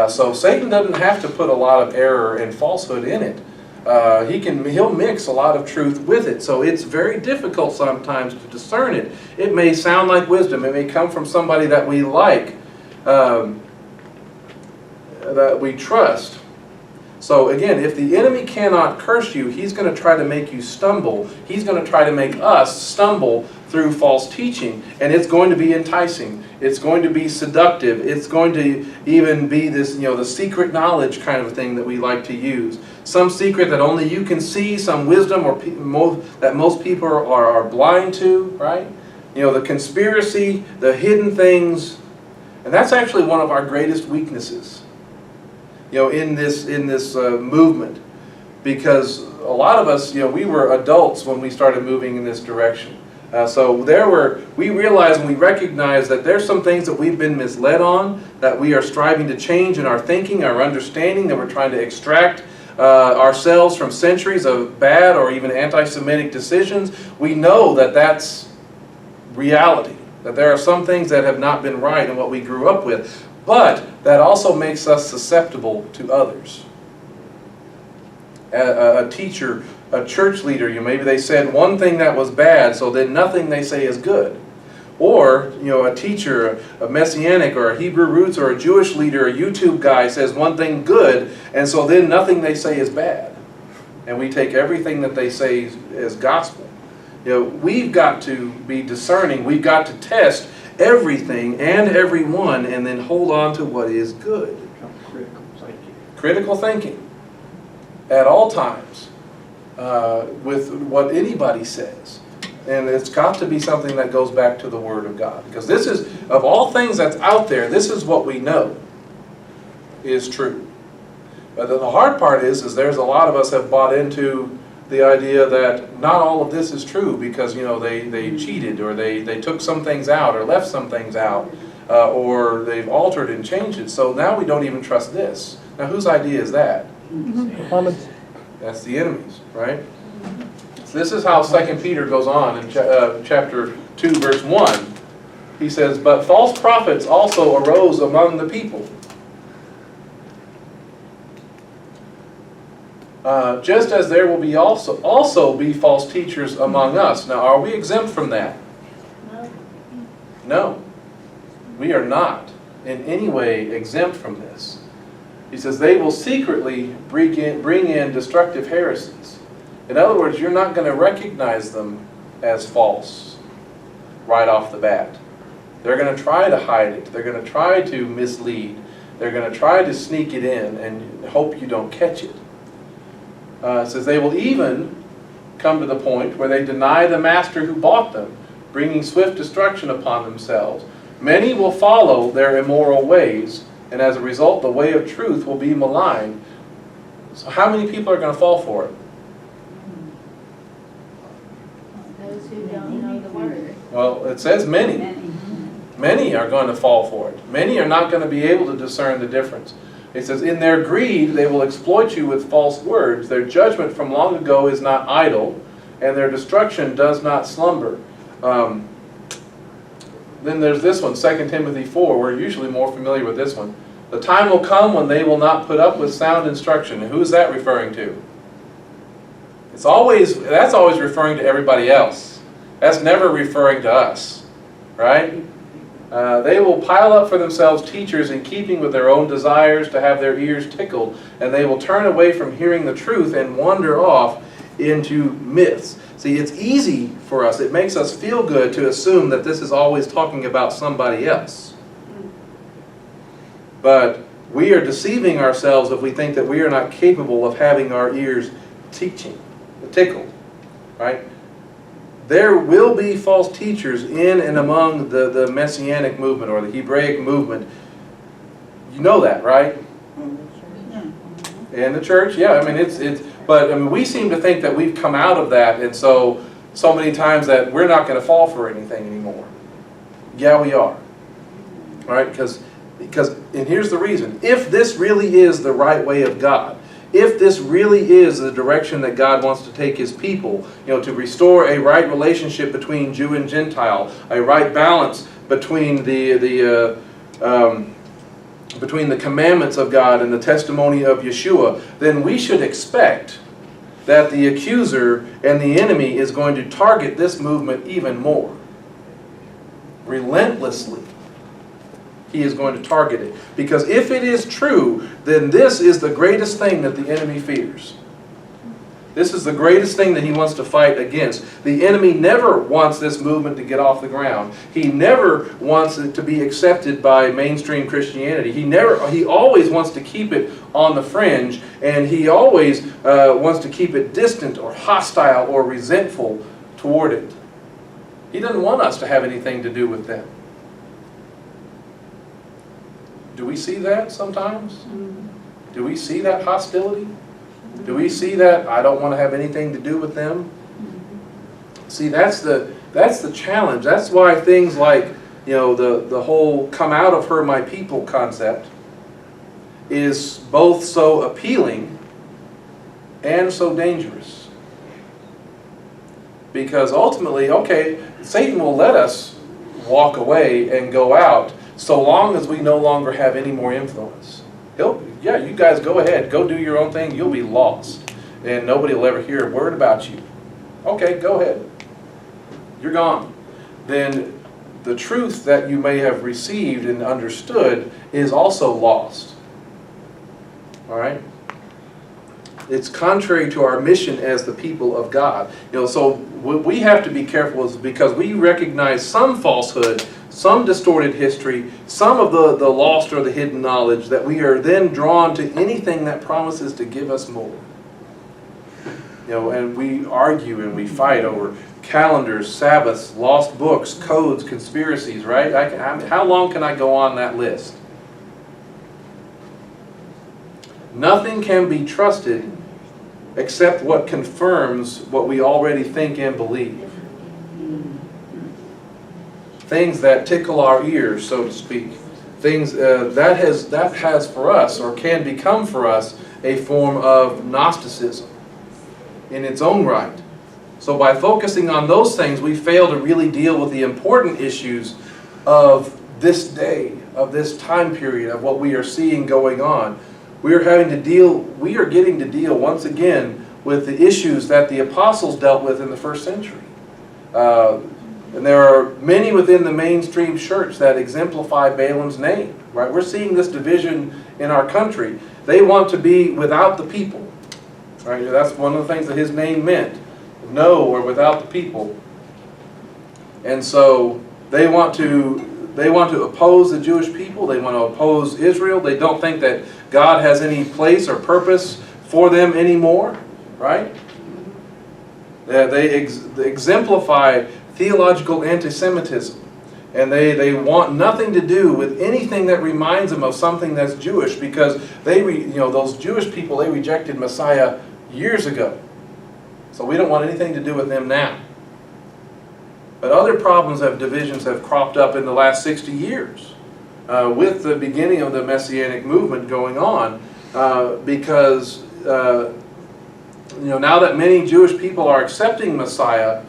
So Satan doesn't have to put a lot of error and falsehood in it. He'll mix a lot of truth with it. So it's very difficult sometimes to discern it. It may sound like wisdom. It may come from somebody that we like, that we trust. So again, if the enemy cannot curse you, he's going to try to make you stumble. He's going to try to make us stumble through false teaching. And it's going to be enticing. It's going to be seductive. It's going to even be this, the secret knowledge kind of thing that we like to use. Some secret that only you can see, some wisdom that most people are blind to, right? The conspiracy, the hidden things. And that's actually one of our greatest weaknesses. In this movement, because a lot of us, we were adults when we started moving in this direction. So we realized and we recognized that there's some things that we've been misled on, that we are striving to change in our thinking, our understanding, that we're trying to extract ourselves from centuries of bad or even anti-Semitic decisions. We know that that's reality, that there are some things that have not been right in what we grew up with. But that also makes us susceptible to others. A teacher, a church leader, maybe they said one thing that was bad, so then nothing they say is good. Or, a teacher, a Messianic or a Hebrew roots or a Jewish leader, a YouTube guy says one thing good, and so then nothing they say is bad. And we take everything that they say as gospel. We've got to be discerning. We've got to test everything and everyone, and then hold on to what is good. Critical thinking at all times with what anybody says. And it's got to be something that goes back to the Word of God. Because this is, of all things that's out there, this is what we know is true. But the hard part is there's a lot of us have bought into the idea that not all of this is true because they cheated, or they took some things out or left some things out, or they've altered and changed it. So now we don't even trust this. Now whose idea is that? That's the enemy's, right? So this is how 2 Peter goes on in chapter 2 verse 1. He says, "But false prophets also arose among the people, just as there will be also be false teachers among us." Now, are we exempt from that? No. We are not in any way exempt from this. He says, "They will secretly bring in destructive heresies." In other words, you're not going to recognize them as false right off the bat. They're going to try to hide it. They're going to try to mislead. They're going to try to sneak it in and hope you don't catch it. It says they will even come to the point where they deny the master who bought them, bringing swift destruction upon themselves. Many will follow their immoral ways, and as a result, the way of truth will be maligned. So how many people are going to fall for it? Those who don't know the word. Well, it says many. Many are going to fall for it. Many are not going to be able to discern the difference. It says, in their greed, they will exploit you with false words. Their judgment from long ago is not idle, and their destruction does not slumber. Then there's this one, 2 Timothy 4. We're usually more familiar with this one. The time will come when they will not put up with sound instruction. And who is that referring to? That's always referring to everybody else. That's never referring to us, right? They will pile up for themselves teachers in keeping with their own desires to have their ears tickled, and they will turn away from hearing the truth and wander off into myths. See, it's easy for us, it makes us feel good to assume that this is always talking about somebody else. But we are deceiving ourselves if we think that we are not capable of having our ears tickled, right? There will be false teachers in and among the Messianic movement or the Hebraic movement. You know that, right? In the church, yeah. I mean, but I mean, we seem to think that we've come out of that, and so many times that we're not going to fall for anything anymore. Yeah, we are. All right, because, and here's the reason: if this really is the right way of God, if this really is the direction that God wants to take His people, to restore a right relationship between Jew and Gentile, a right balance between the commandments of God and the testimony of Yeshua, then we should expect that the accuser and the enemy is going to target this movement even more. Relentlessly. He is going to target it. Because if it is true, then this is the greatest thing that the enemy fears. This is the greatest thing that he wants to fight against. The enemy never wants this movement to get off the ground. He never wants it to be accepted by mainstream Christianity. He always wants to keep it on the fringe, and he always wants to keep it distant or hostile or resentful toward it. He doesn't want us to have anything to do with them. Do we see that sometimes? Do we see that hostility? Do we see that I don't want to have anything to do with them? See, that's the challenge. That's why things like, the whole "come out of her, my people" concept is both so appealing and so dangerous. Because ultimately, okay, Satan will let us walk away and go out so long as we no longer have any more influence. Yeah, you guys go ahead, go do your own thing, you'll be lost. And nobody will ever hear a word about you. Okay, go ahead. You're gone. Then the truth that you may have received and understood is also lost. All right? It's contrary to our mission as the people of God. So what we have to be careful is because we recognize some falsehood, some distorted history, some of the lost or the hidden knowledge, that we are then drawn to anything that promises to give us more. And we argue and we fight over calendars, Sabbaths, lost books, codes, conspiracies, right? How long can I go on that list? Nothing can be trusted except what confirms what we already think and believe. Things that tickle our ears, so to speak. Things that has for us, or can become for us, a form of Gnosticism in its own right. So by focusing on those things, we fail to really deal with the important issues of this day, of this time period, of what we are seeing going on. We are getting to deal once again with the issues that the apostles dealt with in the first century. And there are many within the mainstream church that exemplify Balaam's name. Right? We're seeing this division in our country. They want to be without the people. Right? That's one of the things that his name meant. No, or without the people. And so they want to oppose the Jewish people. They want to oppose Israel. They don't think that God has any place or purpose for them anymore. Right? They exemplify theological anti-Semitism. And they want nothing to do with anything that reminds them of something that's Jewish, because those Jewish people, they rejected Messiah years ago. So we don't want anything to do with them now. But other divisions have cropped up in the last 60 years with the beginning of the Messianic movement going on, because now that many Jewish people are accepting Messiah,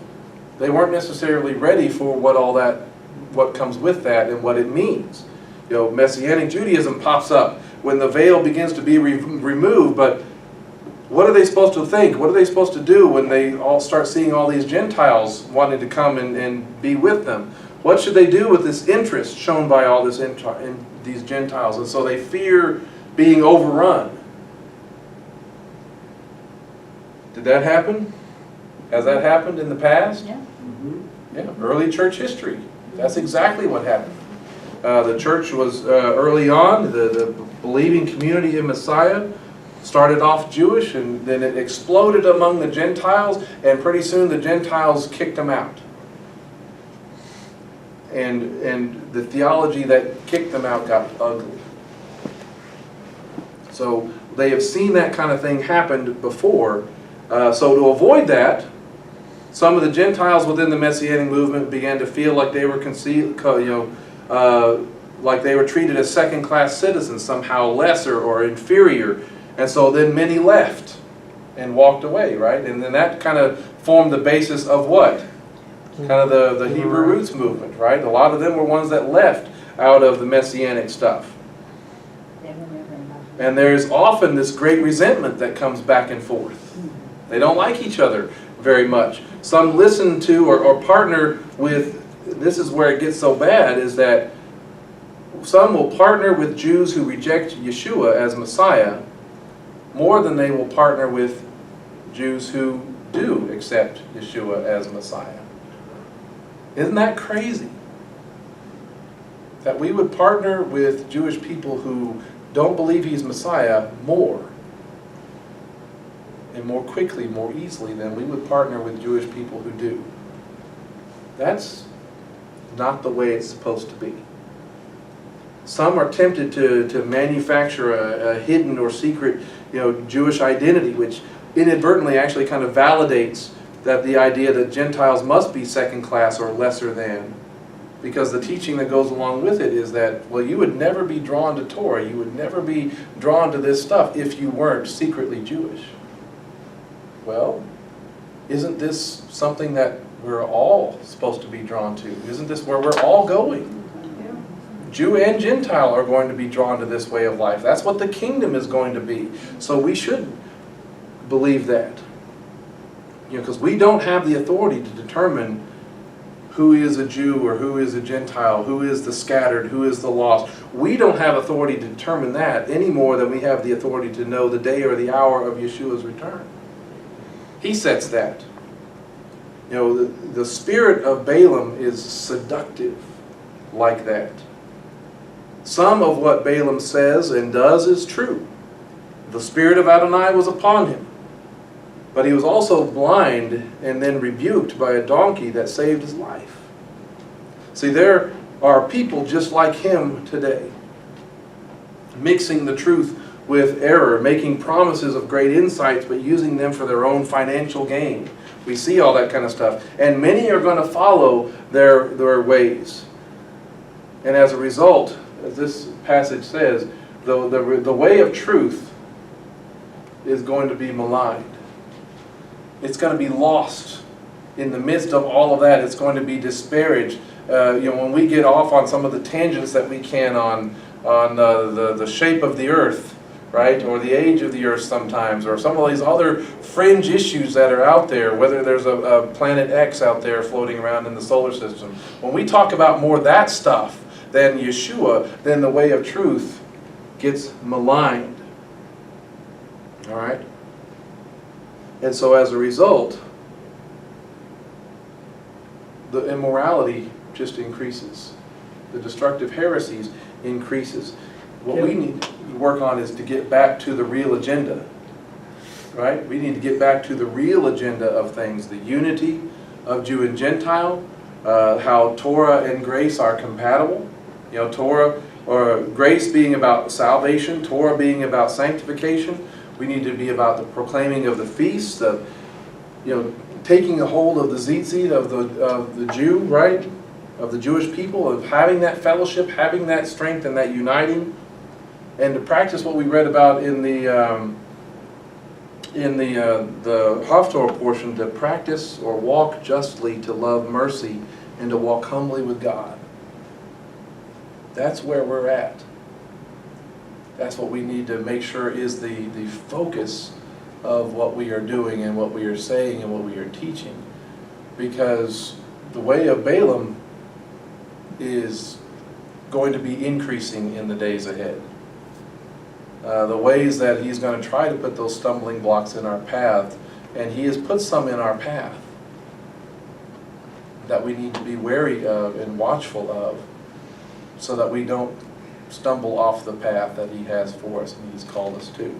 they weren't necessarily ready for what comes with that and what it means. Messianic Judaism pops up when the veil begins to be removed, but what are they supposed to think? What are they supposed to do when they all start seeing all these Gentiles wanting to come and be with them? What should they do with this interest shown by all these Gentiles? And so they fear being overrun. Did that happen? Has that happened in the past? Yeah. Yeah, early church history. That's exactly what happened. The church was early on, the believing community in Messiah started off Jewish, and then it exploded among the Gentiles, and pretty soon the Gentiles kicked them out. And the theology that kicked them out got ugly. So they have seen that kind of thing happen before. So to avoid that, some of the Gentiles within the Messianic movement began to feel like they were like they were treated as second-class citizens, somehow lesser or inferior. And so then many left and walked away, right? And then that kind of formed the basis of what? Kind of the Hebrew roots movement, right? A lot of them were ones that left out of the Messianic stuff. And there's often this great resentment that comes back and forth. They don't like each other very much. Some listen to or partner with, this is where it gets so bad, is that some will partner with Jews who reject Yeshua as Messiah more than they will partner with Jews who do accept Yeshua as Messiah. Isn't that crazy? That we would partner with Jewish people who don't believe he's Messiah more and more quickly, more easily than we would partner with Jewish people who do. That's not the way it's supposed to be. Some are tempted to manufacture a hidden or secret, Jewish identity, which inadvertently actually kind of validates that the idea that Gentiles must be second class or lesser than, because the teaching that goes along with it is that, well, you would never be drawn to Torah, you would never be drawn to this stuff if you weren't secretly Jewish. Well, isn't this something that we're all supposed to be drawn to? Isn't this where we're all going? Jew and Gentile are going to be drawn to this way of life. That's what the kingdom is going to be. So we should believe that. Because we don't have the authority to determine who is a Jew or who is a Gentile, who is the scattered, who is the lost. We don't have authority to determine that any more than we have the authority to know the day or the hour of Yeshua's return. He sets that. The spirit of Balaam is seductive like that. Some of what Balaam says and does is true. The spirit of Adonai was upon him. But he was also blind and then rebuked by a donkey that saved his life. See, there are people just like him today, mixing the truth with error, making promises of great insights, but using them for their own financial gain. We see all that kind of stuff. And many are going to follow their ways. And as a result, as this passage says, the way of truth is going to be maligned. It's going to be lost in the midst of all of that. It's going to be disparaged. When we get off on some of the tangents that we can on the shape of the earth, right, or the age of the earth sometimes, or some of these other fringe issues that are out there, whether there's a planet X out there floating around in the solar system. When we talk about more of that stuff than Yeshua, then the way of truth gets maligned. All right? And so as a result, the immorality just increases. The destructive heresies increases. What we need to work on is to get back to the real agenda, right? We need to get back to the real agenda of things, the unity of Jew and Gentile, how Torah and grace are compatible. You know, Torah or grace being about salvation, Torah being about sanctification. We need to be about the proclaiming of the feast, of, you know, taking a hold of the tzitzit of the Jew, right? Of the Jewish people, of having that fellowship, having that strength and that uniting, and to practice what we read about in the Haftorah portion, to practice or walk justly, to love mercy, and to walk humbly with God. That's where we're at. That's what we need to make sure is the focus of what we are doing and what we are saying and what we are teaching. Because the way of Balaam is going to be increasing in the days ahead. The ways that he's going to try to put those stumbling blocks in our path, and he has put some in our path that we need to be wary of and watchful of, so that we don't stumble off the path that he has for us and he's called us to.